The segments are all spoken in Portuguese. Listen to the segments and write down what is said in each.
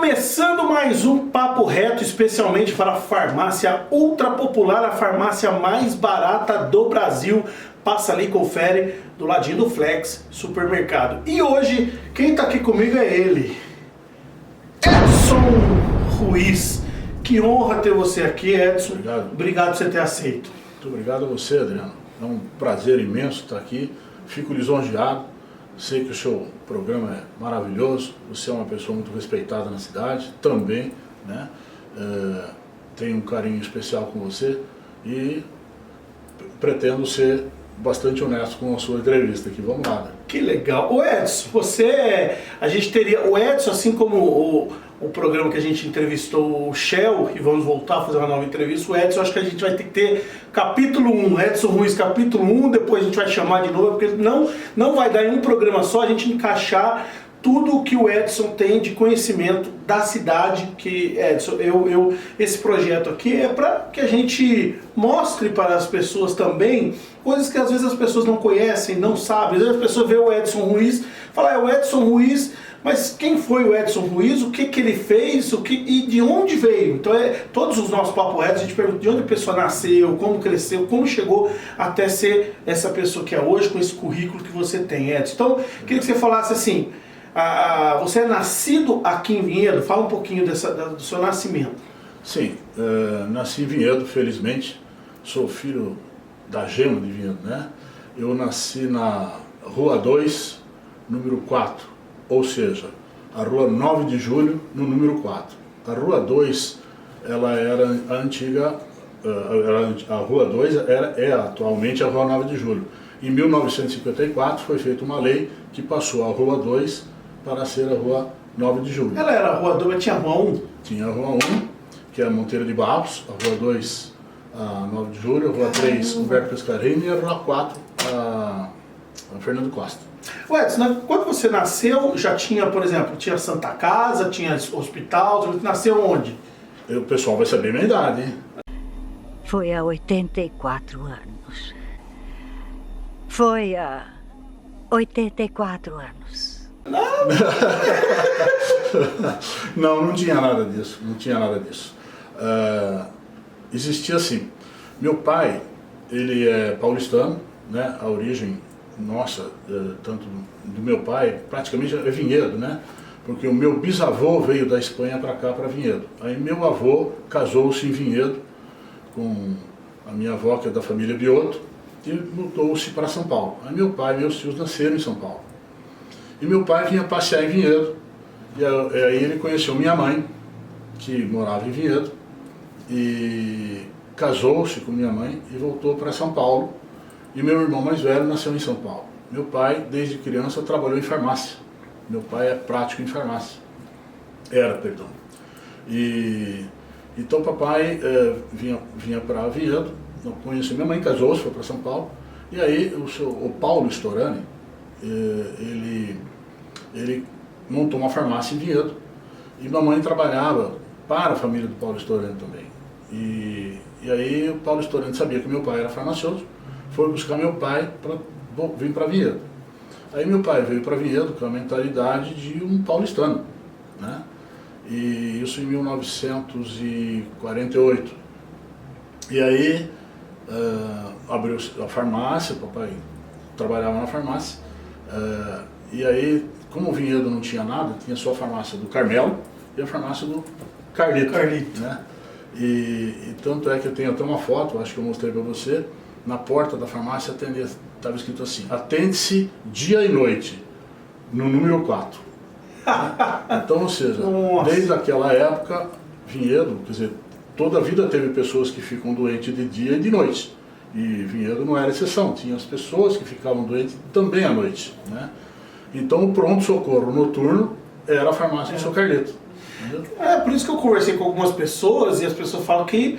Começando mais um Papo Reto, especialmente para a farmácia ultra popular, a farmácia mais barata do Brasil. Passa ali e confere, do ladinho do Flex Supermercado. E hoje, quem está aqui comigo é ele, Edson Ruiz. Que honra ter você aqui, Edson. Obrigado por você ter aceito. Muito obrigado a você, Adriano. É um prazer imenso estar aqui. Fico lisonjeado. Sei que o seu programa é maravilhoso. Você é uma pessoa muito respeitada na cidade, também, né? Tenho um carinho especial com você e pretendo ser bastante honesto com a sua entrevista aqui. Vamos lá, né? Que legal. O Edson, a gente teria, o Edson, assim como o programa que a gente entrevistou o Shell, e vamos voltar a fazer uma nova entrevista, o Edson, acho que a gente vai ter que ter capítulo 1, Edson Ruiz capítulo 1, depois a gente vai chamar de novo, porque não vai dar em um programa só a gente encaixar tudo o que o Edson tem de conhecimento da cidade. Que, Edson, esse projeto aqui é para que a gente mostre para as pessoas também coisas que às vezes as pessoas não conhecem, não sabem. Às vezes as pessoas veem o Edson Ruiz, falam, é o Edson Ruiz, mas quem foi o Edson Ruiz, o que ele fez, e de onde veio? Então, todos os nossos papos retos, a gente pergunta de onde a pessoa nasceu, como cresceu, como chegou até ser essa pessoa que é hoje, com esse currículo que você tem, Edson. Então, queria que você falasse assim, você é nascido aqui em Vinhedo? Fala um pouquinho do seu nascimento. Sim, nasci em Vinhedo, felizmente. Sou filho da Gema de Vinhedo, né? Eu nasci na Rua 2, número 4, ou seja, a Rua 9 de Julho, no número 4. A Rua 2, ela era a antiga, a Rua 2 é atualmente a Rua 9 de Julho. Em 1954 foi feita uma lei que passou a Rua 2 para ser a Rua 9 de Julho. Ela era a Rua 2, mas tinha a Rua 1? Tinha a Rua 1, que é a Monteiro de Barros, a Rua 2, a 9 de Julho, a Rua 3, Humberto Pescarini, e a Rua 4, a Fernando Costa. Ué, Edson, quando você nasceu, já tinha, por exemplo, tinha Santa Casa, tinha hospital, você nasceu onde? O pessoal vai saber a minha idade, hein? Foi há 84 anos. Foi há 84 anos. Não tinha nada disso, não tinha nada disso. Existia assim, meu pai, ele é paulistano, né? A origem nossa, tanto do meu pai, praticamente é Vinhedo, né? Porque o meu bisavô veio da Espanha para cá, para Vinhedo. Aí meu avô casou-se em Vinhedo com a minha avó, que é da família Biotto, e mudou-se para São Paulo. Aí meu pai e meus tios nasceram em São Paulo. E meu pai vinha passear em Vinhedo, e aí ele conheceu minha mãe, que morava em Vinhedo, e casou-se com minha mãe e voltou para São Paulo. E meu irmão mais velho nasceu em São Paulo. Meu pai, desde criança, trabalhou em farmácia. Meu pai é prático em farmácia. Perdão. E então papai vinha para Vinhedo, conheceu minha mãe, casou-se, foi para São Paulo. E aí o Paulo Storani, ele montou uma farmácia em Vinhedo. E minha mãe trabalhava para a família do Paulo Storani também. E aí o Paulo Storani sabia que meu pai era farmacêutico, foi buscar meu pai para vir para Vinhedo. Aí meu pai veio para Vinhedo com a mentalidade de um paulistano, né? E isso em 1948. E aí abriu a farmácia, papai trabalhava na farmácia, e aí, como o Vinhedo não tinha nada, tinha só a farmácia do Carmelo e a farmácia do Carlito. Né? E tanto é que eu tenho até uma foto, acho que eu mostrei para você, na porta da farmácia estava escrito assim, atende-se dia e noite, no número 4. Então, ou seja, desde aquela época, Vinhedo, quer dizer, toda a vida teve pessoas que ficam doentes de dia e de noite. E Vinhedo não era exceção, tinha as pessoas que ficavam doentes também à noite, né? Então o pronto-socorro noturno era a farmácia do seu Carlito. Por isso que eu conversei com algumas pessoas e as pessoas falam que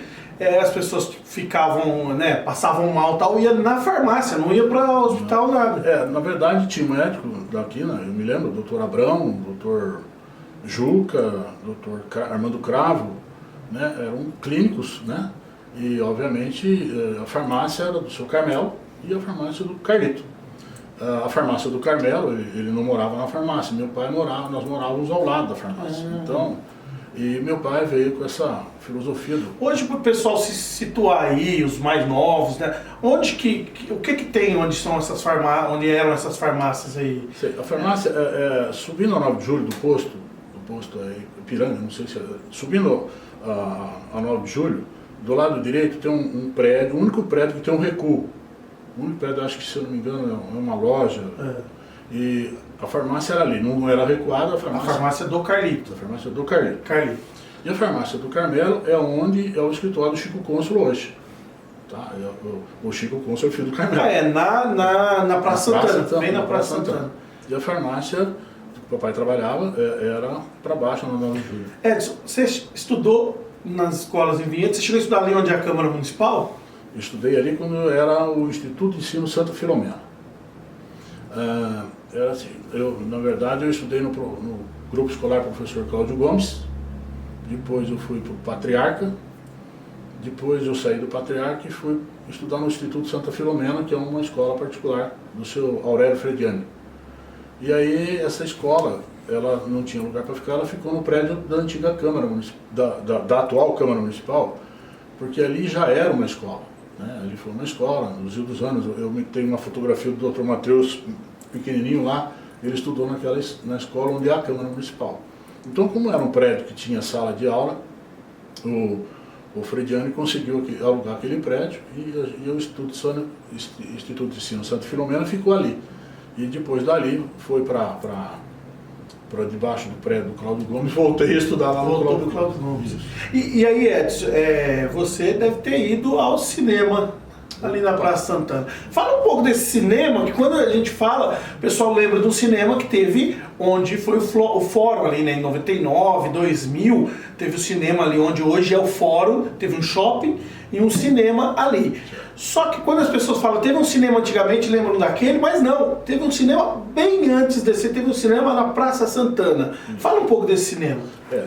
as pessoas ficavam, né, passavam mal e tal, ia na farmácia, não ia para o hospital, nada. Na verdade tinha um médico daqui, né, eu me lembro, o doutor Abrão, o doutor Juca, o doutor Armando Cravo, né, eram clínicos, né, e obviamente a farmácia era do seu Carmelo e a farmácia do Carlito. A farmácia do Carmelo, ele não morava na farmácia, meu pai morava, nós morávamos ao lado da farmácia. Então, E meu pai veio com essa filosofia. Hoje, para o pessoal se situar aí, os mais novos, né? O que tem onde são essas farmácias, onde eram essas farmácias aí? A farmácia, subindo a 9 de julho do posto aí, Ipiranga, não sei se subindo a 9 de julho, do lado direito tem um prédio, o único prédio que tem um recuo. O único prédio, acho que se eu não me engano, é uma loja. E a farmácia era ali, não era recuada. A farmácia do Carlito. A farmácia do Carlito. E a farmácia do Carmelo é onde é o escritório do Chico Cônsul hoje. Tá? O Chico Cônsul é filho do Carmelo. Na Praça Santana. Bem na Praça Santana. E a farmácia que o papai trabalhava era para baixo, na 9 de julho. Edson, você estudou nas escolas em Vinhedo? Você chegou a estudar ali onde é a Câmara Municipal? Eu estudei ali quando era o Instituto de Ensino Santa Filomena. Era assim, na verdade eu estudei no grupo escolar professor Cláudio Gomes, depois eu fui para o Patriarca, depois eu saí do Patriarca e fui estudar no Instituto Santa Filomena, que é uma escola particular do seu Aurélio Frediani. E aí essa escola, ela não tinha lugar para ficar, ela ficou no prédio da antiga Câmara Municipal, da atual Câmara Municipal, porque ali já era uma escola. Né? Ali foi uma escola, no Zio dos Anos. Eu tenho uma fotografia do Dr. Mateus, pequenininho lá, ele estudou na escola onde é a Câmara Municipal. Então, como era um prédio que tinha sala de aula, o Frediani conseguiu alugar aquele prédio e o Instituto de Ensino Santa Filomena ficou ali. E depois dali foi para debaixo do prédio do Cláudio Gomes, voltei a estudar lá no Cláudio Gomes. E aí, Edson, você deve ter ido ao cinema ali na Praça Santana. Fala um pouco desse cinema, que quando a gente fala, o pessoal lembra do cinema que teve, onde foi o fórum ali, né, em 99, 2000, teve o cinema ali onde hoje é o fórum, teve um shopping e um cinema ali. Só que quando as pessoas falam, teve um cinema antigamente, lembram daquele, mas não, teve um cinema bem antes desse, teve um cinema na Praça Santana. Fala um pouco desse cinema.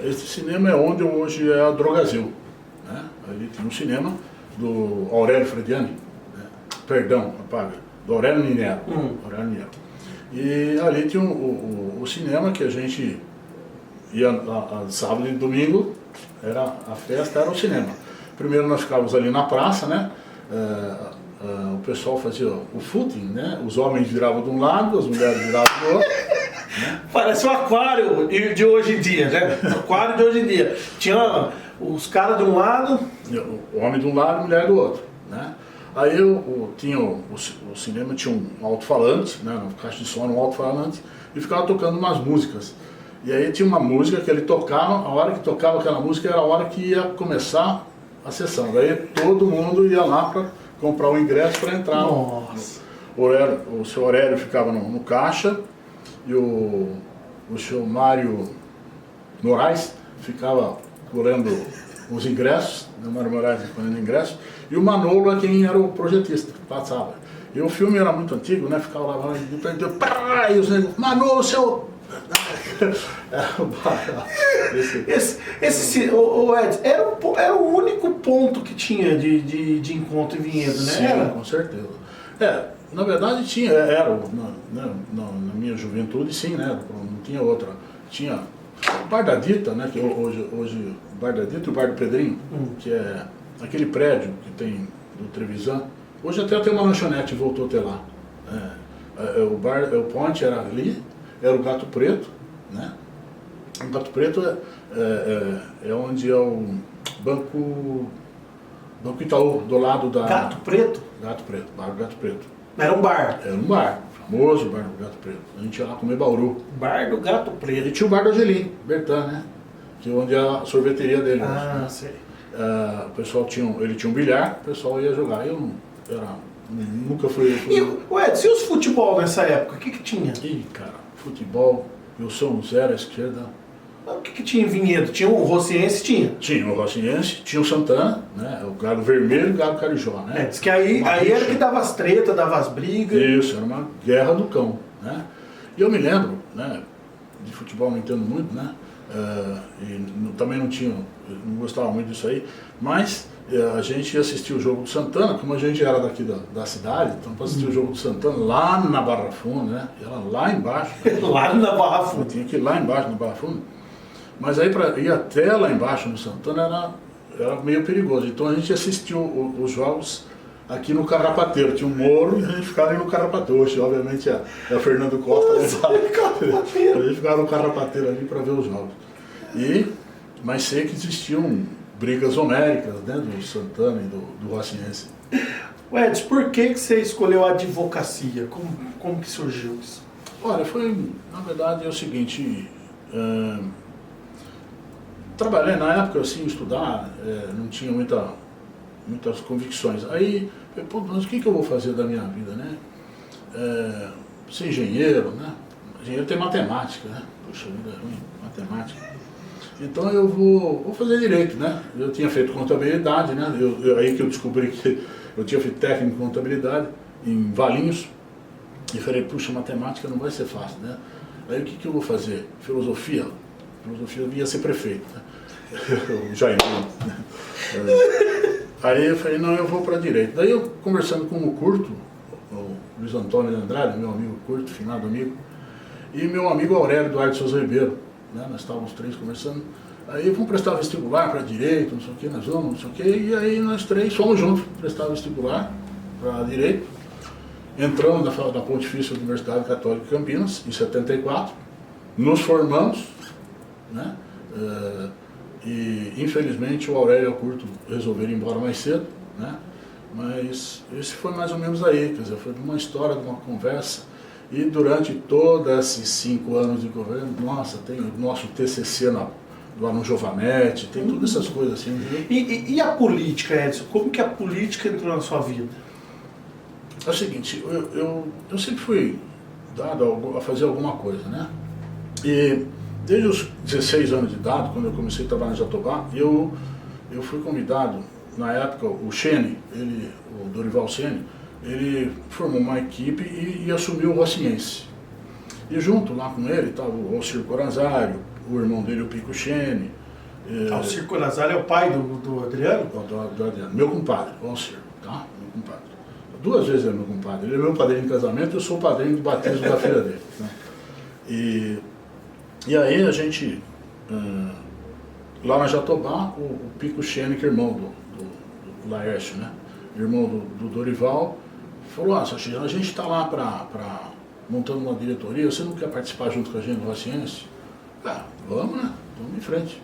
Esse cinema é onde hoje é a Drogazil, né? Ali tem um cinema do Aurélio Frediani, né? Perdão, apaga, do Aurélio Ninero. Aurélio Ninero. E ali tinha o cinema que a gente ia a sábado e domingo, a festa era o cinema. Primeiro nós ficávamos ali na praça, né? O pessoal fazia o footing, né? Os homens viravam de um lado, as mulheres viravam do outro. Né? Parece um aquário de hoje em dia, né? Aquário de hoje em dia. Tinha os caras de um lado, o homem de um lado e a mulher do outro, né? Aí tinha o cinema tinha um alto-falante, né? Na caixa de som, um alto-falante, e ficava tocando umas músicas. E aí tinha uma música que ele tocava, a hora que tocava aquela música era a hora que ia começar a sessão. Daí todo mundo ia lá para comprar o ingresso para entrar. Nossa. O seu Aurélio ficava no caixa e o seu Mário Moraes ficava colhendo os ingressos, o Mário Moraes colhendo ingressos, e o Manolo é quem era o projetista, que passava. E o filme era muito antigo, né? Ficava lá, e os negros, Manolo, seu... Esse Ed, era o único ponto que tinha de encontro em Vinhedo, né? Sim, com certeza. Na verdade tinha, na minha juventude sim, né? Não tinha outra. Tinha o Bar da Dita, né? Que hoje o Bar da Dita e o Bar do Pedrinho, que é aquele prédio que tem do Trevisan. Hoje até tem uma lanchonete, voltou a ter lá. O Ponte era ali. Era o Gato Preto, né? O Gato Preto é onde é o Banco Itaú, do lado da... Gato Preto? Bar do Gato Preto. Era um bar? Era um bar, famoso bar do Gato Preto. A gente ia lá comer bauru. Bar do Gato Preto. E tinha o bar do Angelim, Bertan, né? Que é onde é a sorveteria dele. Ah, sei. O pessoal ele tinha um bilhar, o pessoal ia jogar. Nunca fui... E, Edson, e os futebol nessa época? O que tinha? Ih, cara, futebol, eu sou um zero à esquerda. O que tinha em Vinhedo? Tinha o Rociense? Tinha o Rociense, tinha o Santana, né? O Galo Vermelho e o Galo Carijó, né? Diz que aí era que dava as tretas, dava as brigas. Isso, era uma guerra do cão, né? E eu me lembro, né? De futebol não entendo muito, né? Também não gostava muito disso aí, mas a gente ia assistir o jogo do Santana, como a gente era daqui da cidade, então para assistir o jogo do Santana lá na Barra Funda, né? Era lá embaixo. Lá na Barra Funda. Tinha que ir lá embaixo na Barra Funda. Mas aí para ir até lá embaixo no Santana era meio perigoso. Então a gente assistiu os jogos aqui no Carrapateiro. Tinha um morro e a gente ficava ali no Carrapateiro. Hoje, obviamente, a Fernando Costa levava. A gente ficava no Carrapateiro ali para ver os jogos. Mas sei que existiam brigas homéricas, né, do Santana e do Rocinense. Edson, por que você escolheu a advocacia? Como que surgiu isso? Olha, na verdade, é o seguinte, trabalhei na época, assim, estudar, não tinha muitas convicções. Aí, pô, mas o que eu vou fazer da minha vida, né? Ser engenheiro, né? Engenheiro tem matemática, né? Poxa vida, é ruim, matemática. Então eu vou fazer direito, né? Eu tinha feito contabilidade, né? Aí que eu descobri que eu tinha feito técnico em contabilidade em Valinhos. E falei, puxa, matemática não vai ser fácil, né? Aí o que eu vou fazer? Filosofia. Filosofia eu ia ser prefeito, né? O Jair. Né? Aí eu falei, não, eu vou para direito. Daí eu conversando com o Curto, o Luiz Antônio de Andrade, meu amigo Curto, finado amigo, e meu amigo Aurélio Eduardo Souza Ribeiro, né? Nós estávamos três conversando. Aí vamos prestar vestibular para direito, não sei o que, nós vamos, não sei o que, e aí nós três fomos juntos prestar vestibular para direito. Entramos na Pontifícia Universidade Católica de Campinas, em 74, nos formamos, né? E infelizmente o Aurélio e o Curto resolveram ir embora mais cedo, né? Mas esse foi mais ou menos aí, quer dizer, foi uma história, de uma conversa. E durante todos esses 5 anos de governo, nossa, tem o nosso TCC lá no Jovanete, tem todas essas coisas assim. E a política, Edson? Como que a política entrou na sua vida? É o seguinte, eu sempre fui dado a fazer alguma coisa, né? E desde os 16 anos de idade, quando eu comecei a trabalhar em Jatobá, eu fui convidado, na época, o Chene, o Dorival Ceni, ele formou uma equipe e assumiu o Rocinense. E junto lá com ele estava o Alcir Corazário, o irmão dele, o Pico Chene. Alcir Corazário é o pai do Adriano? Do Adriano, meu compadre, o Alcir, tá? Meu compadre. 2 vezes é meu compadre. Ele é meu padrinho de casamento, eu sou o padrinho do batismo da filha dele. Né? E aí a gente, lá na Jatobá, o Pico Chene, que é irmão do Laércio, né? Irmão do Dorival, falou, a gente está lá montando uma diretoria, você não quer participar junto com a gente do Rocinense? Vamos, né? Vamos em frente.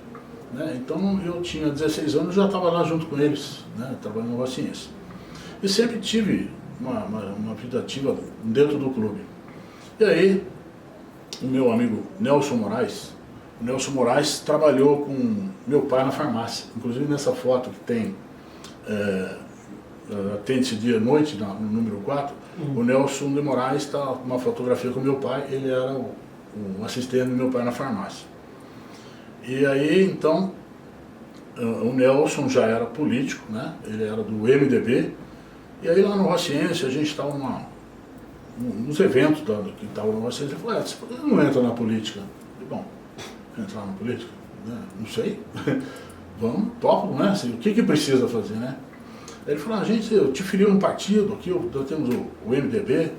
Né? Então eu tinha 16 anos, já estava lá junto com eles, né? Trabalhando no Rocinense. E sempre tive uma vida ativa dentro do clube. E aí, o meu amigo Nelson Moraes trabalhou com meu pai na farmácia. Inclusive nessa foto que tem, atende-se dia e noite, no número 4, o Nelson de Moraes está uma fotografia com meu pai, ele era o assistente do meu pai na farmácia. E aí, então, o Nelson já era político, né? Ele era do MDB. E aí lá no Rocinense, a gente estava nos eventos que estavam no Rocinense, ele falou, você não entra na política? Eu falei, bom, entrar na política? Né? Não sei. Vamos, topo, né? Assim, o que precisa fazer, né? Aí ele falou, eu te filiei um partido aqui, nós temos o MDB,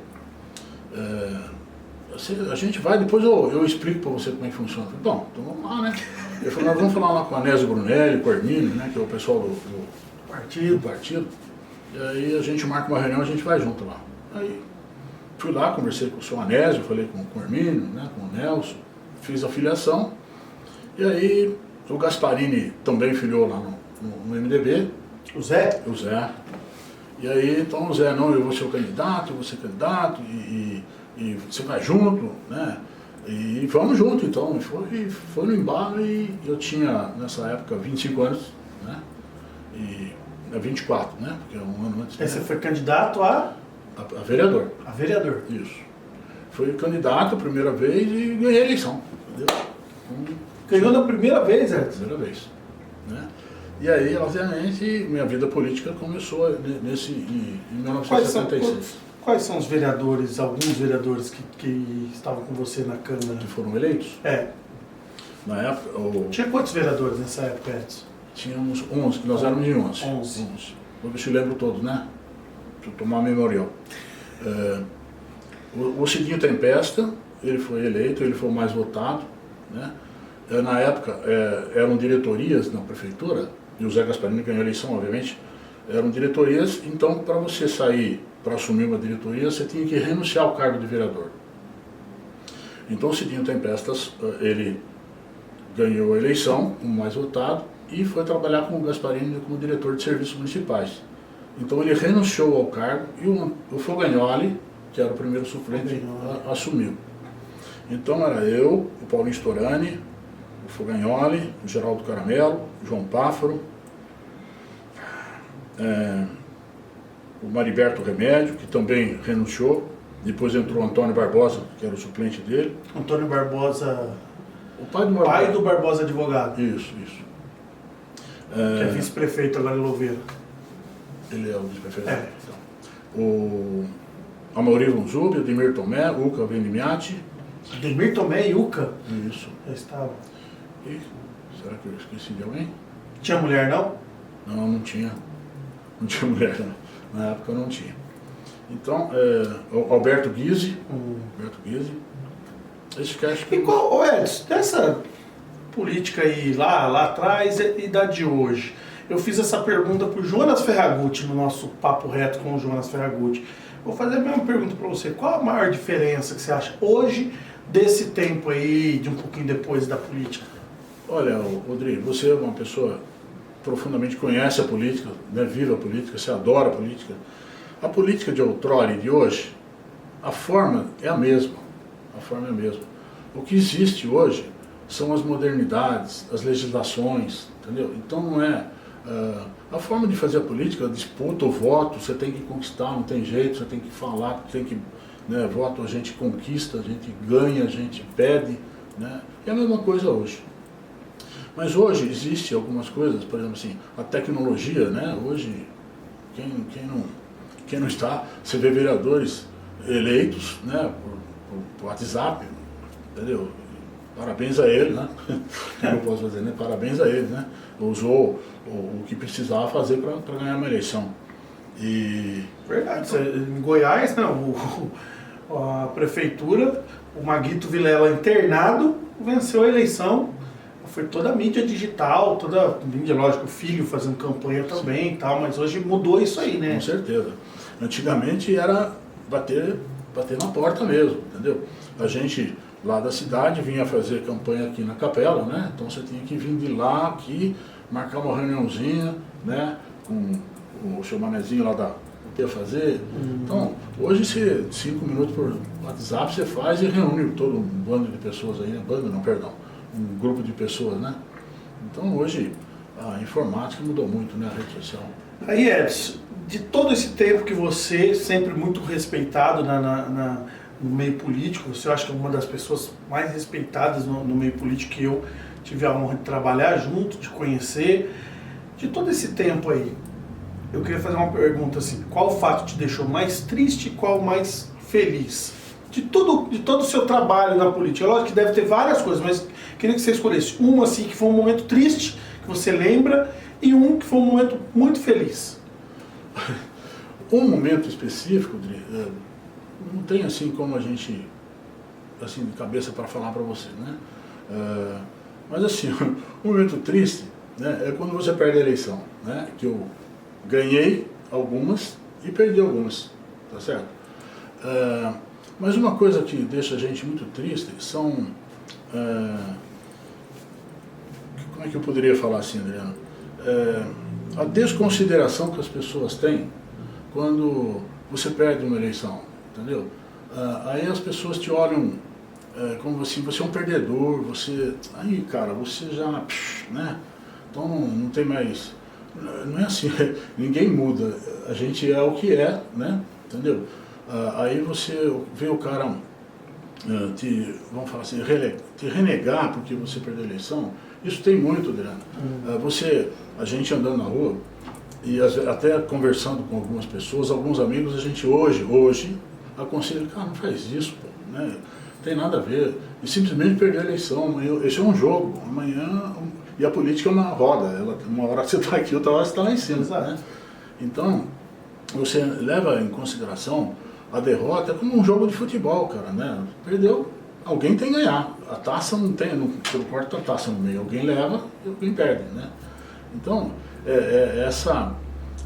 a gente vai, depois eu explico para você como é que funciona. Eu falei, bom, então vamos lá, né? Ele falou, nós vamos falar lá com a Anésio Brunelli, com o Hermínio, né? Que é o pessoal do partido. E aí a gente marca uma reunião, a gente vai junto lá. Aí fui lá, conversei com o seu Anésio, falei com o Hermínio, né, com o Nelson, fiz a filiação. E aí o Gasparini também filiou lá no MDB. O Zé? O Zé. E aí então o Zé, não, eu vou ser o candidato, eu vou ser candidato, e você vai junto, né? E vamos junto então. E foi no embalo e eu tinha nessa época 25 anos, né? E 24, né? Porque é um ano antes. Aí você foi candidato a vereador. A vereador. Isso. Fui candidato a primeira vez e ganhei a eleição. Entendeu? Ganhou na primeira vez, Edson? Primeira vez. Né? E aí, obviamente, minha vida política começou em 1976. Quais são os vereadores, alguns vereadores que estavam com você na Câmara? Que foram eleitos? Na época... Tinha quantos vereadores nessa época, Edson? Tínhamos 11, nós éramos de 11. 11. Vou ver se eu lembro todos, né? Deixa eu tomar memorial. O Cidinho Tempesta, ele foi eleito, ele foi o mais votado, né? Na época, eram diretorias na prefeitura, e o Zé Gasparini ganhou a eleição, obviamente, eram diretorias, então para você sair, para assumir uma diretoria, você tinha que renunciar ao cargo de vereador. Então o Cidinho Tempestas, ele ganhou a eleição como mais votado e foi trabalhar com o Gasparini como diretor de serviços municipais. Então ele renunciou ao cargo e o Fogagnoli, que era o primeiro suplente, assumiu. Então era eu, o Paulinho Storani, o Fogagnoli, o Geraldo Caramelo, o João Páfaro, o Mariberto Remédio, que também renunciou. Depois entrou o Antônio Barbosa, que era o suplente dele. Antônio Barbosa, o pai do Barbosa. Pai do Barbosa advogado. Isso. Que é vice-prefeito agora em Louveira. Ele é o vice-prefeito. Então, o Amaury Von Zub, o Ademir Tomé, o Uca Vendimiati. Ademir Tomé e Uca? Isso. Já estava. E, será que eu esqueci de alguém? Tinha mulher, não? Não tinha. Não tinha mulher, não. Na época não tinha. Então, o Alberto Guise. Alberto Guise. Esse que acho que... E qual, Edson, dessa política aí lá atrás e da de hoje? Eu fiz essa pergunta para o Jonas Ferragutti no nosso Papo Reto com o Jonas Ferragutti. Vou fazer a mesma pergunta para você. Qual a maior diferença que você acha hoje desse tempo aí, de um pouquinho depois da política? Olha, Rodrigo, você é uma pessoa profundamente conhece a política, né, vive a política, você adora a política. A política de outrora e de hoje, a forma é a mesma. A forma é a mesma. O que existe hoje são as modernidades, as legislações, entendeu? Então não é... a forma de fazer a política, a disputa, o voto, você tem que conquistar, não tem jeito, você tem que falar, tem que... Né, voto a gente conquista, a gente ganha, a gente pede, né? É a mesma coisa hoje. Mas hoje existe algumas coisas, por exemplo assim, a tecnologia, né? Hoje, quem não está, você vê vereadores eleitos, né, por WhatsApp, entendeu? Parabéns a ele, né? O que eu posso fazer, né? Parabéns a ele, né? Usou o que precisava fazer para ganhar uma eleição. E... Verdade. Em Goiás, né, a prefeitura, o Maguito Vilela internado, venceu a eleição. Foi toda a mídia digital, toda a mídia, lógico, o filho fazendo campanha também e tal, mas hoje mudou isso aí, né? Com certeza. Antigamente era bater na porta mesmo, entendeu? A gente lá da cidade vinha fazer campanha aqui na capela, né? Então você tinha que vir de lá aqui, marcar uma reuniãozinha, né? Com o seu manezinho lá da que ia fazer. Então, hoje você, 5 minutos por WhatsApp, você faz e reúne todo um bando de pessoas aí, né? Bando não, perdão. Um grupo de pessoas, né? Então hoje a informática mudou muito, né? A rede social. Aí, Edson, de todo esse tempo que você, sempre muito respeitado no meio político, você acha que é uma das pessoas mais respeitadas no meio político que eu tive a honra de trabalhar junto, de conhecer. De todo esse tempo aí, eu queria fazer uma pergunta assim, qual fato te deixou mais triste e qual mais feliz? De todo o seu trabalho na política. Lógico que deve ter várias coisas, mas queria que você escolhesse uma assim, que foi um momento triste, que você lembra, e um que foi um momento muito feliz. Um momento específico, não tem assim como a gente, assim, de cabeça para falar para você, né? Mas assim, um momento triste, né, é quando você perde a eleição, né? Que eu ganhei algumas e perdi algumas, tá certo? Mas uma coisa que deixa a gente muito triste são... como é que eu poderia falar assim, Adriano? A desconsideração que as pessoas têm quando você perde uma eleição, entendeu? Aí as pessoas te olham como assim, você é um perdedor, você... Aí, cara, você já... né? Então não tem mais... Não é assim, ninguém muda, a gente é o que é, né? Entendeu? Aí você vê o cara vamos falar assim, te renegar porque você perdeu a eleição. Isso tem muito, Adriano. A gente andando na rua e até conversando com algumas pessoas, alguns amigos, a gente hoje aconselha, cara, não faz isso, pô, né? Não tem nada a ver. E simplesmente perder a eleição. Esse é um jogo. Amanhã... E a política é uma roda. Uma hora você está aqui, outra hora você está lá em cima. Né? Então, você leva em consideração a derrota como um jogo de futebol, cara, né? Perdeu, alguém tem que ganhar. A taça não tem, você não corta a taça no meio. Alguém leva e alguém perde, né? Então, essa...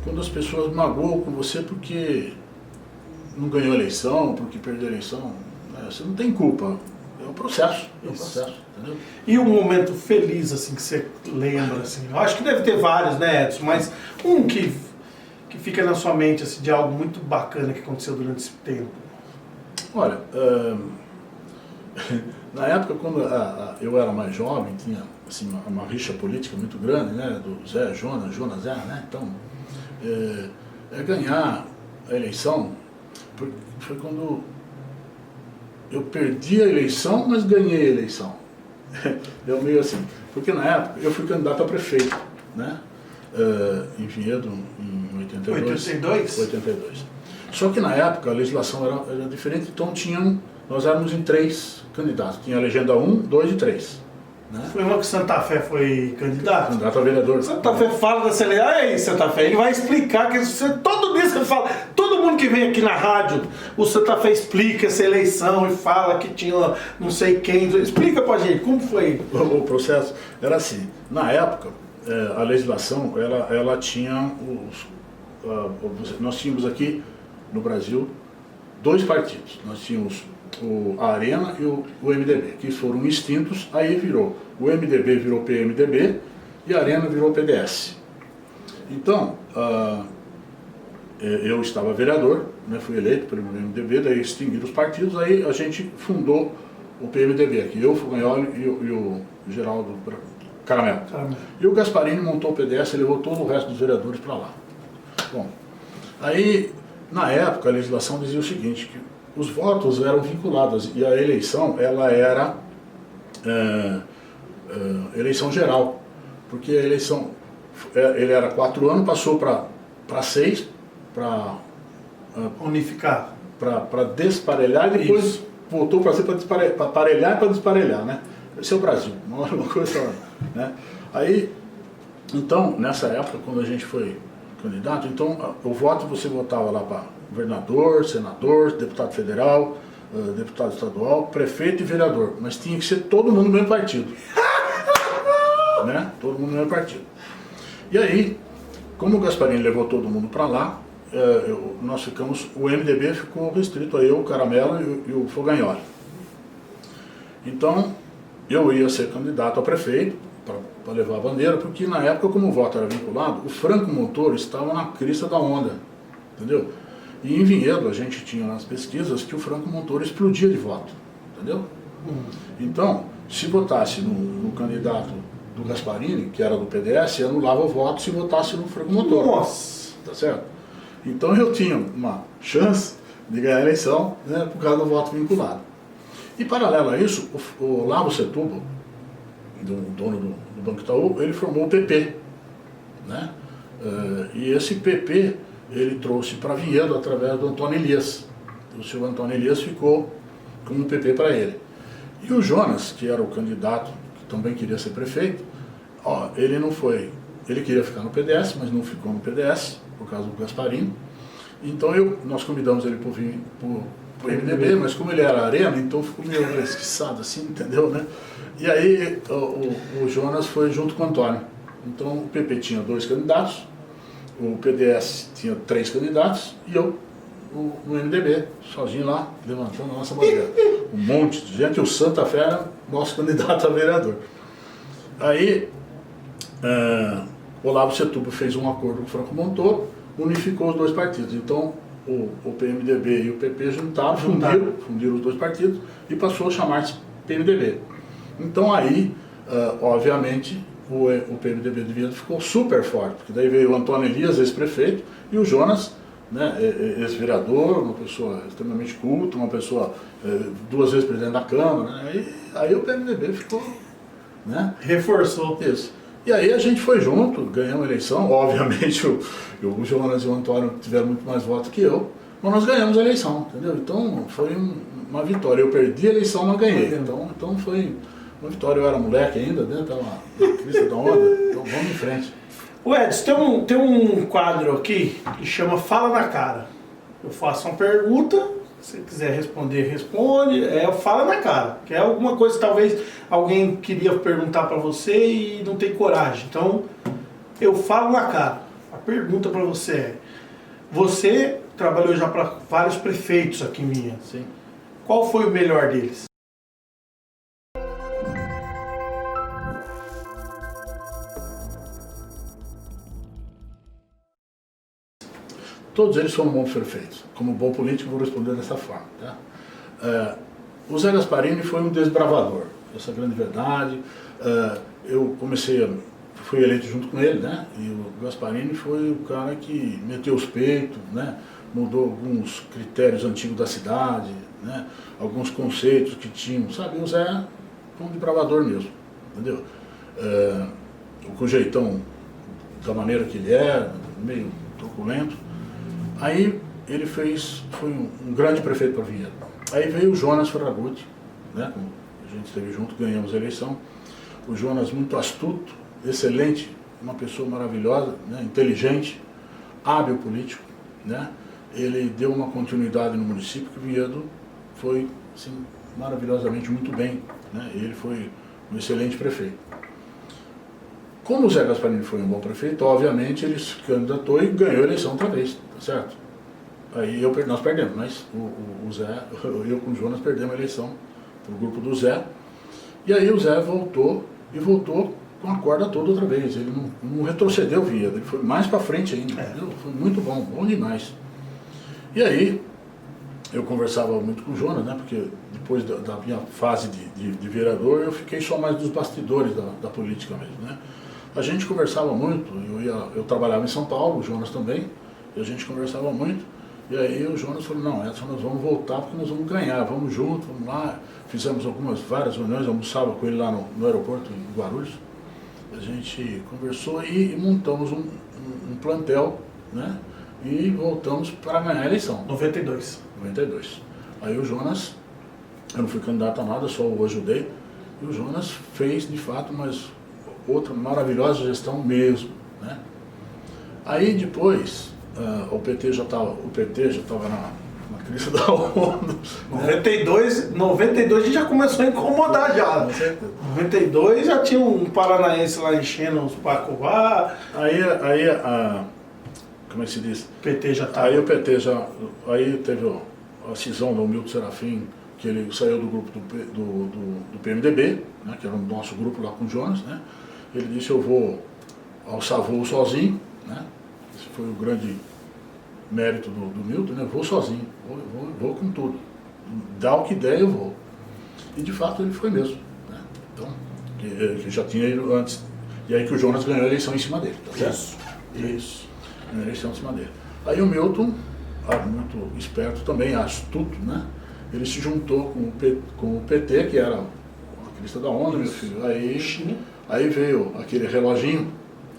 Quando as pessoas magoam com você porque não ganhou a eleição, porque perdeu a eleição, né? Você não tem culpa. É um processo, entendeu? E um momento feliz, assim, que você lembra, assim? Eu acho que deve ter vários, né, Edson? Mas um que fica na sua mente, assim, de algo muito bacana que aconteceu durante esse tempo. Olha, na época, quando eu era mais jovem, tinha assim, uma rixa política muito grande, né, do Zé, Jonas, Zé, né? Então, ganhar a eleição foi quando eu perdi a eleição, mas ganhei a eleição. Deu meio assim. Porque na época eu fui candidato a prefeito, né? Em Vinhedo, em 82. 82. Só que na época a legislação era diferente, então nós éramos em 3 candidatos. Tinha a legenda 1, 2 e 3. Né? Foi uma que Santa Fé foi candidato? Candidato a vereador. Santa Fé fala da seleção. Aí, Santa Fé, ele vai explicar que todo dia você fala, todo mundo que vem aqui na rádio, o Santa Fé explica essa eleição e fala que tinha não sei quem. Explica pra gente, como foi? O processo era assim, na época, a legislação, ela tinha nós tínhamos aqui no Brasil 2 partidos. Nós tínhamos a Arena e o MDB, que foram extintos, aí o MDB virou PMDB e a Arena virou PDS. Então, eu estava vereador, né, fui eleito pelo MDB, daí extinguiram os partidos, aí a gente fundou o PMDB aqui, eu, Fogagnoli e o Geraldo Caramelo. E o Gasparini montou o PDS e levou todo o resto dos vereadores para lá. Bom, aí, na época, a legislação dizia o seguinte, que os votos eram vinculados e a eleição, ela era eleição geral, porque a eleição, ele era 4 anos, passou para 6, para unificar, para desparelhar, e depois voltou para ser para aparelhar e para desparelhar, né? Esse é o Brasil, uma coisa, né? Aí, então, nessa época, quando a gente foi candidato, então o voto você votava lá para governador, senador, deputado federal, deputado estadual, prefeito e vereador, mas tinha que ser todo mundo do mesmo partido. Né? Todo mundo do mesmo partido. E aí, como o Gasparini levou todo mundo para lá, nós ficamos, o MDB ficou restrito a eu, o Caramelo e o Fogagnoli. Então, eu ia ser candidato a prefeito, para levar a bandeira, porque na época, como o voto era vinculado, o Franco Montoro estava na crista da onda, entendeu? E em Vinhedo a gente tinha nas pesquisas que o Franco Montoro explodia de voto, entendeu? Então, se votasse no candidato do Gasparini, que era do PDS, anulava o voto se votasse no Franco Montoro. Nossa! Tá certo? Então eu tinha uma chance de ganhar a eleição, né, por causa do voto vinculado. E paralelo a isso, o Lavo Setúbal, do dono do Banco Itaú, ele formou o PP, né? E esse PP ele trouxe para Vinhedo através do Antônio Elias. O senhor Antônio Elias ficou como PP para ele. E o Jonas, que era o candidato, que também queria ser prefeito, ele não foi, ele queria ficar no PDS, mas não ficou no PDS, por causa do Gasparini. Então nós convidamos ele para vir para o MDB, mas como ele era Arena, então ficou meio esquiçado assim, entendeu, né? E aí o Jonas foi junto com o Antônio. Então o PP tinha 2 candidatos, o PDS tinha 3 candidatos e eu no MDB, sozinho lá, levantando a nossa bandeira. Um monte de gente, o Santa Fé era nosso candidato a vereador. Aí o Olavo Setúbal fez um acordo com o Franco Montoro, unificou os 2 partidos. Então o PMDB e o PP juntaram, fundiram os 2 partidos e passou a chamar-se PMDB. Então aí, obviamente, o PMDB de Vinhedo ficou super forte, porque daí veio o Antônio Elias, ex-prefeito, e o Jonas, né, ex-vereador, uma pessoa extremamente culta, uma pessoa 2 vezes presidente da Câmara, né, aí o PMDB ficou, né, reforçou isso. E aí a gente foi junto, ganhamos a eleição, obviamente o Jonas e o Antônio tiveram muito mais votos que eu, mas nós ganhamos a eleição, entendeu? Então foi uma vitória, eu perdi a eleição, mas ganhei, então foi uma vitória, eu era moleque ainda, né, estava na crista da onda, então vamos em frente. O Edson, tem um quadro aqui que chama Fala na Cara. Eu faço uma pergunta, Se você quiser responder, responde. Fala na cara. Que é alguma coisa que talvez alguém queria perguntar para você e não tem coragem. Então, eu falo na cara. A pergunta para você é: você trabalhou já para vários prefeitos aqui em Vinhedo. Sim. Qual foi o melhor deles? Todos eles foram bons prefeitos. Como bom político, vou responder dessa forma. Tá? O Zé Gasparini foi um desbravador, essa é a grande verdade. Eu fui eleito junto com ele, né? E o Gasparini foi o cara que meteu os peitos, né? Mudou alguns critérios antigos da cidade, né? Alguns conceitos que tinham, sabe? O Zé foi um desbravador mesmo, entendeu? Com o jeitão da maneira que ele era, meio truculento. Aí ele foi um grande prefeito para Vinhedo. Aí veio o Jonas Ferragutti, né? A gente esteve junto, ganhamos a eleição. O Jonas muito astuto, excelente, uma pessoa maravilhosa, né? Inteligente, hábil político, né? Ele deu uma continuidade no município que Vinhedo foi assim, maravilhosamente muito bem, né? Ele foi um excelente prefeito. Como o Zé Gasparini foi um bom prefeito, obviamente ele se candidatou e ganhou a eleição outra vez, tá certo? Aí nós perdemos, mas o Zé, eu com o Jonas perdemos a eleição pro grupo do Zé. E aí o Zé voltou com a corda toda outra vez. Ele não retrocedeu Vinhedo, ele foi mais para frente ainda, entendeu? Foi muito bom demais. E aí eu conversava muito com o Jonas, né? Porque depois da minha fase de vereador eu fiquei só mais dos bastidores da política mesmo, né? A gente conversava muito, eu trabalhava em São Paulo, o Jonas também, e a gente conversava muito, e aí o Jonas falou, não, Edson, nós vamos voltar porque nós vamos ganhar, vamos junto, vamos lá. Fizemos várias reuniões, almoçava com ele lá no aeroporto em Guarulhos. A gente conversou e montamos um plantel, né? E voltamos para ganhar a eleição. 92. Aí o Jonas, eu não fui candidato a nada, só o ajudei, e o Jonas fez de fato outra maravilhosa gestão mesmo, né? Aí depois o PT já estava na crise da onda. 92 a gente já começou a incomodar já. 92 já tinha um paranaense lá enchendo os Pacová. Como é que se diz? PT já estava. Aí o PT aí teve a cisão do Milton Serafim, que ele saiu do grupo do PMDB, né, que era o nosso grupo lá com o Jonas, né? Ele disse, eu vou alçar voo sozinho, né? Esse foi o grande mérito do Milton, né? Vou sozinho, vou com tudo. Dá o que der, eu vou. E de fato ele foi mesmo, né? Então, que já tinha ido antes. E aí que o Jonas ganhou a eleição em cima dele, tá certo? Isso. Ganhou a eleição em cima dele. Aí o Milton, muito esperto também, astuto, né? Ele se juntou com o PT, que era a crista da onda, meu filho. Aí veio aquele reloginho.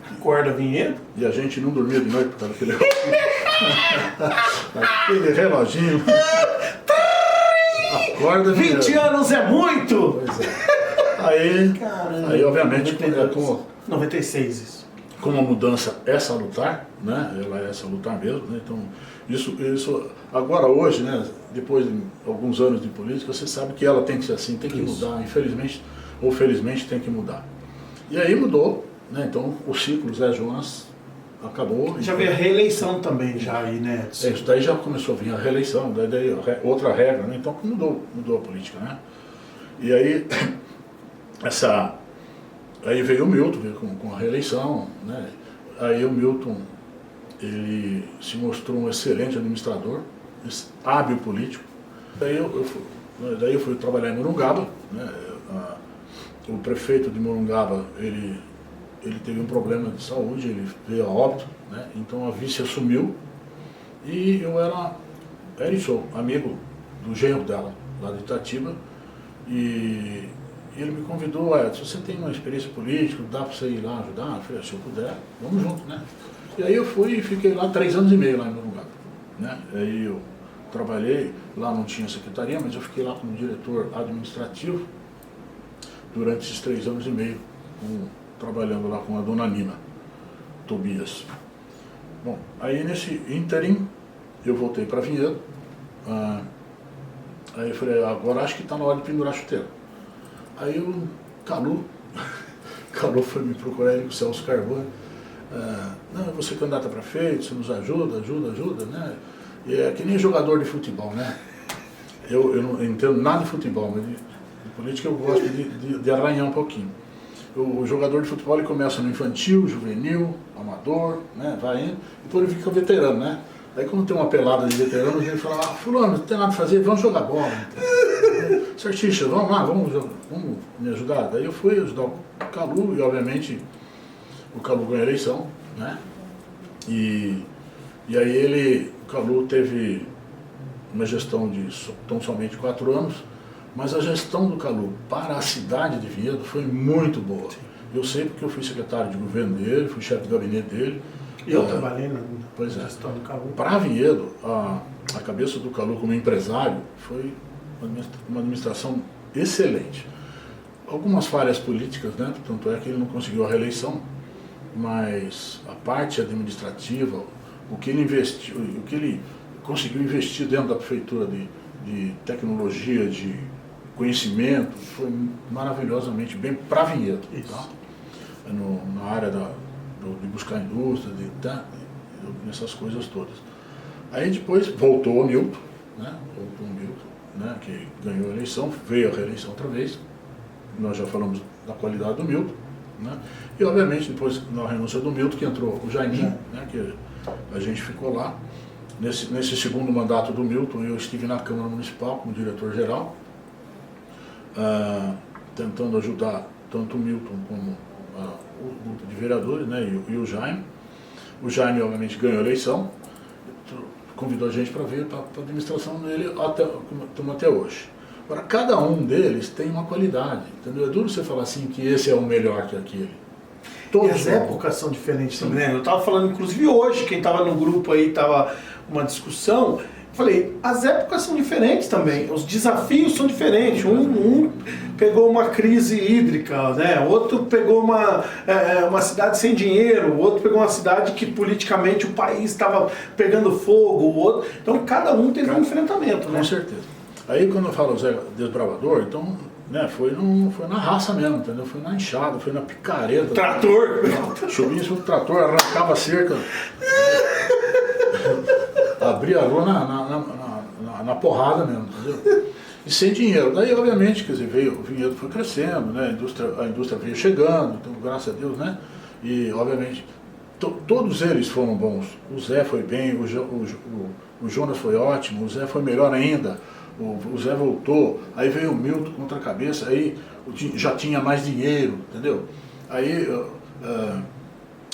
Acorda Vinhedo. E a gente não dormia de noite por causa daquele aquele reloginho. Acorda Vinhedo. 20 anos é muito! Pois é. Aí obviamente, 96 isso. Como a mudança é salutar, né? Ela é salutar mesmo, né? Então, isso agora hoje, né? Depois de alguns anos de política, você sabe que ela tem que ser assim, tem que mudar, infelizmente ou felizmente tem que mudar. E aí mudou, né? Então o ciclo Zé Jonas acabou. Já veio a reeleição também, já aí, né? Isso daí já começou a vir a reeleição, daí outra regra, né? Então mudou a política, né? E aí, aí veio o Milton, veio com a reeleição, né? Aí o Milton, ele se mostrou um excelente administrador, hábil político. Daí eu fui trabalhar em Morungaba, né? O prefeito de Morungaba, ele teve um problema de saúde, ele veio a óbito, né? Então a vice assumiu e eu era e sou amigo do genro dela, lá de Itatiba, e ele me convidou, se você tem uma experiência política, dá para você ir lá ajudar? Eu falei, se eu puder, vamos junto, né? E aí eu fui e fiquei lá 3 anos e meio lá em Morungaba, né? Aí eu trabalhei, lá não tinha secretaria, mas eu fiquei lá como diretor administrativo durante esses 3 anos e meio, trabalhando lá com a dona Nina Tobias. Bom, aí nesse ínterim eu voltei para Vinhedo, Aí eu falei, agora acho que está na hora de pendurar a chuteira. Aí o Calu foi me procurar, ele com o Celso Carbone. Não, você candidata a prefeito, você nos ajuda, né? E é que nem jogador de futebol, né? Eu não entendo nada de futebol, mas de política eu gosto de arranhar um pouquinho. O jogador de futebol ele começa no infantil, juvenil, amador, né? Vai indo, e depois ele fica veterano, né? Aí quando tem uma pelada de veteranos, ele fala, fulano, não tem nada a fazer, vamos jogar bola. Então. Sartixa, vamos lá, vamos me ajudar. Daí eu fui ajudar o Calu, e obviamente o Calu ganhou a eleição, né? E aí o Calu teve uma gestão de tão somente 4 anos, mas a gestão do Calu para a cidade de Vinhedo foi muito boa. Eu sei porque eu fui secretário de governo dele, fui chefe de gabinete dele. Eu trabalhei na gestão do Calu. Para Vinhedo, a cabeça do Calu como empresário foi uma administração excelente. Algumas falhas políticas, né? Tanto é que ele não conseguiu a reeleição, mas a parte administrativa, o que ele investiu, o que ele conseguiu investir dentro da prefeitura de tecnologia, de conhecimento, foi maravilhosamente bem para Vinhedo, tá? Na área de buscar indústria, nessas coisas todas. Aí depois voltou o Milton, né? Que ganhou a eleição, veio a reeleição outra vez. Nós já falamos da qualidade do Milton, né? E obviamente depois na renúncia do Milton que entrou o Jaiminho, né? Que a gente ficou lá. Nesse segundo mandato do Milton, eu estive na Câmara Municipal como diretor-geral, tentando ajudar tanto o Milton como o grupo de vereadores, né, e o Jaime. O Jaime, obviamente, ganhou a eleição, convidou a gente para vir para a administração dele até hoje. Agora, cada um deles tem uma qualidade, entendeu? É duro você falar assim que esse é o melhor que aquele. E as épocas são diferentes também, né? Eu estava falando, inclusive hoje, quem estava no grupo aí, estava uma discussão, falei, as épocas são diferentes também, os desafios são diferentes. Um pegou uma crise hídrica, né? Outro pegou uma cidade sem dinheiro, o outro pegou uma cidade que politicamente o país estava pegando fogo, o outro. Então cada um teve um enfrentamento, né? Com certeza. Aí quando eu falo Zé Desbravador, então, né, foi na raça mesmo, entendeu? Foi na enxada, foi na picareta. Trator! Chovia em cima do trator, arrancava a cerca, abria a rua na porrada mesmo, entendeu? E sem dinheiro. Daí, obviamente, quer dizer, o Vinhedo foi crescendo, né? A indústria veio chegando, então, graças a Deus, né? E, obviamente, todos eles foram bons. O Zé foi bem, o Jonas foi ótimo, o Zé foi melhor ainda. O Zé voltou, aí veio o Milton contra a cabeça, aí já tinha mais dinheiro, entendeu? Aí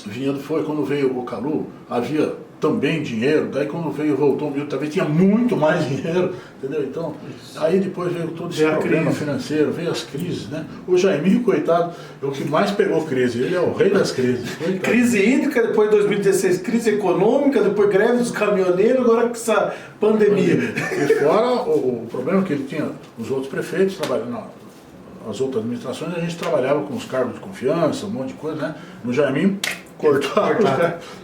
Vinhedo foi, quando veio o Calu, havia também dinheiro, daí quando voltou o Milton também tinha muito mais dinheiro, entendeu? Então, aí depois veio todo esse problema financeiro, veio as crises, né? O Jaiminho, coitado, é o que mais pegou crise, ele é o rei das crises. Coitado. Crise hídrica, depois de 2016, crise econômica, depois greve dos caminhoneiros, agora com essa pandemia. E fora o problema que ele tinha, os outros prefeitos trabalhando, as outras administrações, a gente trabalhava com os cargos de confiança, um monte de coisa, né? No Jaiminho, cortar,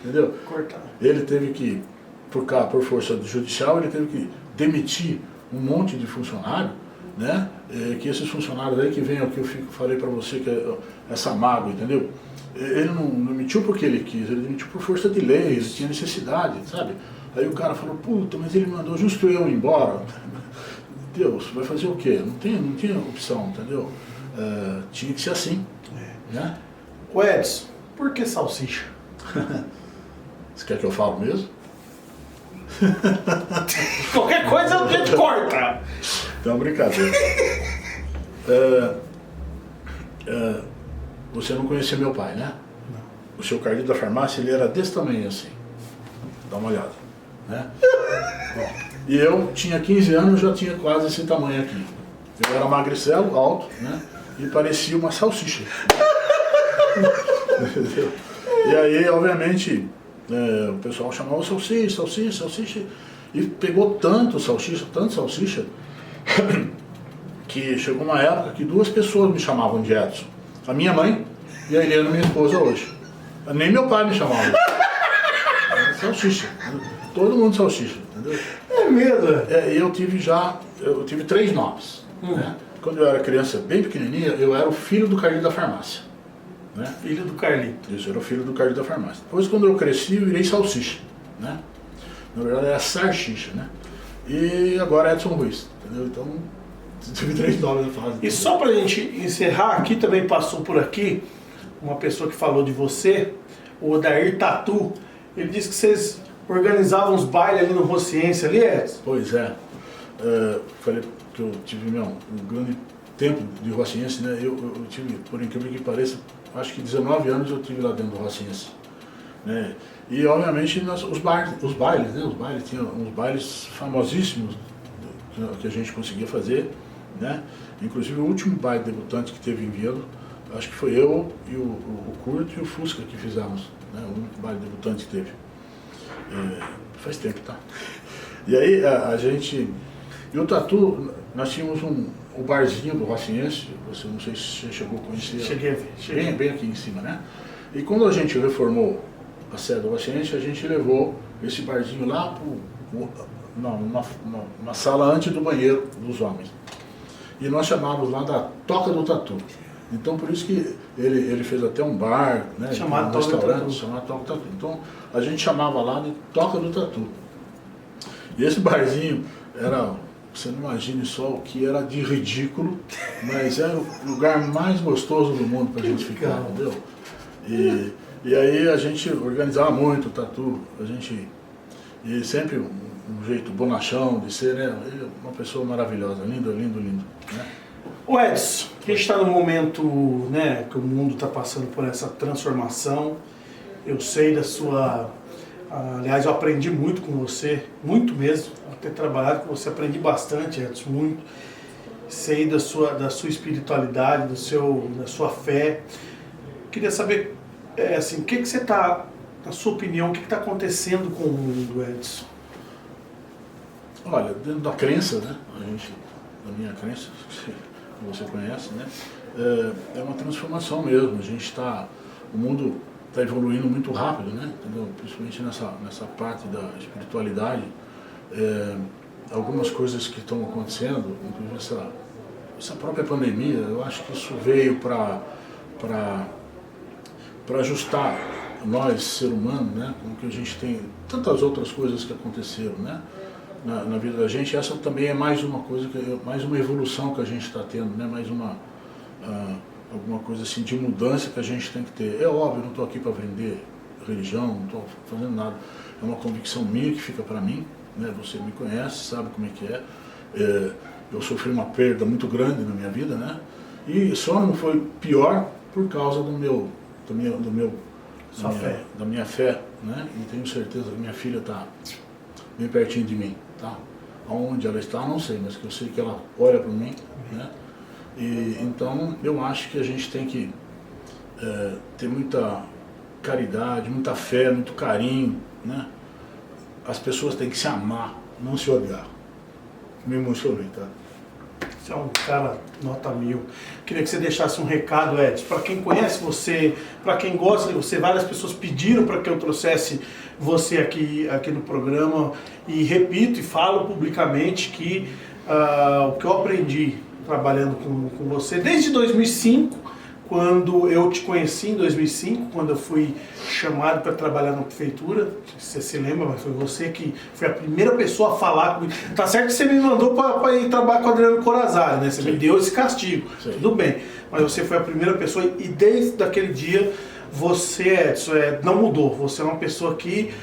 entendeu? Cortar. Ele teve que, por força judicial, ele teve que demitir um monte de funcionário, né? Que esses funcionários aí que vem o que eu falei para você, que é essa mágoa, entendeu? Ele não demitiu porque ele quis, ele demitiu por força de lei, ele tinha necessidade, sabe? Aí o cara falou, puta, mas ele mandou justo eu ir embora. Deus, vai fazer o quê? Não tinha opção, entendeu? Tinha que ser assim, né? O Edson, por que salsicha? Você quer que eu fale mesmo? Qualquer coisa a gente corta. Então, brincadeira. Você não conhecia meu pai, né? Não. O seu carnê da farmácia, ele era desse tamanho assim. Dá uma olhada, né? Bom, e eu tinha 15 anos, já tinha quase esse tamanho aqui. Eu era magricelo, alto, né? E parecia uma salsicha. Entendeu? E aí, obviamente, o pessoal chamava salsicha, e pegou tanto salsicha, que chegou uma época que 2 pessoas me chamavam de Edson. A minha mãe e a Helena, minha esposa hoje. Nem meu pai me chamava. Salsicha. Todo mundo salsicha, entendeu? É mesmo? Eu tive 3 nomes. Né? Quando eu era criança, bem pequenininha, eu era o filho do Carlinho da farmácia. Né? Filho do Carlito. Isso, era o filho do Carlinho da farmácia. Depois, quando eu cresci, eu virei salsicha. Né? Na verdade, era sarchicha, né? E agora é Edson Ruiz, entendeu? Então, tive 3 nomes na fase. E só pra gente encerrar, aqui também passou por aqui uma pessoa que falou de você, o Odair Tatu. Ele disse que vocês organizavam uns bailes ali no Rociense, ali, Edson? Pois é. Falei que eu tive um grande tempo de Rociense, né? Eu tive, por incrível que pareça, acho que 19 anos eu tive lá dentro do Rociense. Né? E obviamente os bailes, né? Os bailes, tinha uns bailes famosíssimos que a gente conseguia fazer, né? Inclusive o último baile debutante que teve em Vinhedo, acho que foi eu e o Curto e o Fusca que fizemos, né? O único baile debutante que teve. Faz tempo, tá? E aí a gente... E o Tatu, nós tínhamos o barzinho do Rociense, você não sei se você chegou a conhecer. Cheguei a ver. Bem aqui em cima, né? E quando a gente reformou a sede do Rociense, a gente levou esse barzinho lá na sala antes do banheiro dos homens. E nós chamávamos lá da Toca do Tatu. Então por isso que ele fez até um bar, né? Chamado um Toca do restaurante Tatu. chamado Toca do Tatu. Então a gente chamava lá de Toca do Tatu. E esse barzinho era, você não imagine só o que era de ridículo, mas era o lugar mais gostoso do mundo pra gente ficar, entendeu? E aí a gente organizava muito o Tatu, e sempre um jeito bonachão de ser, né? Uma pessoa maravilhosa, lindo, né? O Edson, a gente está num momento, né, que o mundo está passando por essa transformação. Eu sei da sua... aliás, eu aprendi muito com você, muito mesmo. Ao ter trabalhado com você, aprendi bastante, Edson, muito. Sei da sua espiritualidade, da sua fé. Queria saber, assim, o que você está, na sua opinião, o que está acontecendo com o mundo, Edson? Olha, dentro da crença, né? Da minha crença, que você conhece, né? É uma transformação mesmo. O mundo está evoluindo muito rápido, né? Entendeu? Principalmente nessa parte da espiritualidade. Algumas coisas que estão acontecendo, inclusive essa própria pandemia, eu acho que isso veio para ajustar nós, ser humano, né? Com que a gente tem tantas outras coisas que aconteceram, né? Na vida da gente. Essa também é mais uma coisa, mais uma evolução que a gente está tendo, né? Mais alguma coisa assim de mudança que a gente tem que ter. É óbvio, eu não estou aqui para vender religião, não estou fazendo nada. É uma convicção minha que fica para mim, né? Você me conhece, sabe como é que é. Eu sofri uma perda muito grande na minha vida, né? E só não foi pior por causa da minha fé, né? E tenho certeza que minha filha está bem pertinho de mim, tá? Aonde ela está, não sei, mas que eu sei que ela olha para mim, né? E então eu acho que a gente tem que ter muita caridade, muita fé, muito carinho, né? As pessoas têm que se amar, não se odiar. Me emocionei, tá? Você é um cara nota 1000. Queria que você deixasse um recado, Edson, para quem conhece você, para quem gosta de você. Várias pessoas pediram para que eu trouxesse você aqui no programa, e repito e falo publicamente que o que eu aprendi trabalhando com você desde 2005, quando eu te conheci em 2005, quando eu fui chamado para trabalhar na prefeitura. Você se lembra, mas foi você que foi a primeira pessoa a falar comigo. Tá certo que você me mandou para ir trabalhar com o Adriano Corazari, né? Você me deu esse castigo, tudo bem. Mas você foi a primeira pessoa, e desde aquele dia você, Edson, não mudou. Você é uma pessoa que,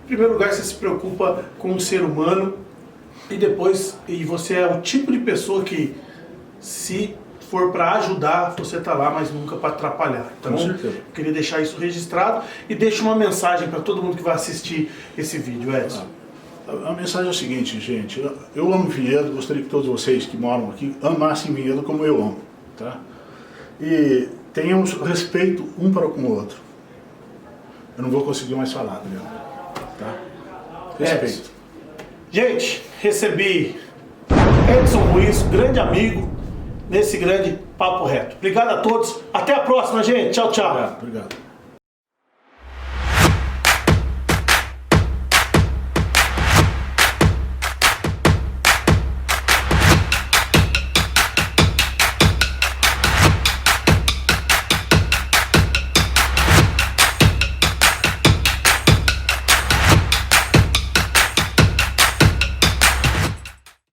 em primeiro lugar, você se preocupa com o ser humano, e você é o tipo de pessoa que, se for para ajudar, você está lá, mas nunca para atrapalhar. Então, eu queria deixar isso registrado, e deixo uma mensagem para todo mundo que vai assistir esse vídeo, Edson. A mensagem é a seguinte, gente. Eu amo Vinhedo, gostaria que todos vocês que moram aqui amassem Vinhedo como eu amo, tá? E tenhamos respeito um para com o outro. Eu não vou conseguir mais falar, Adriano, tá? Respeito. Gente, recebi Edson Ruiz, grande amigo, nesse grande Papo Reto. Obrigado a todos. Até a próxima, gente. Tchau, tchau. Obrigado.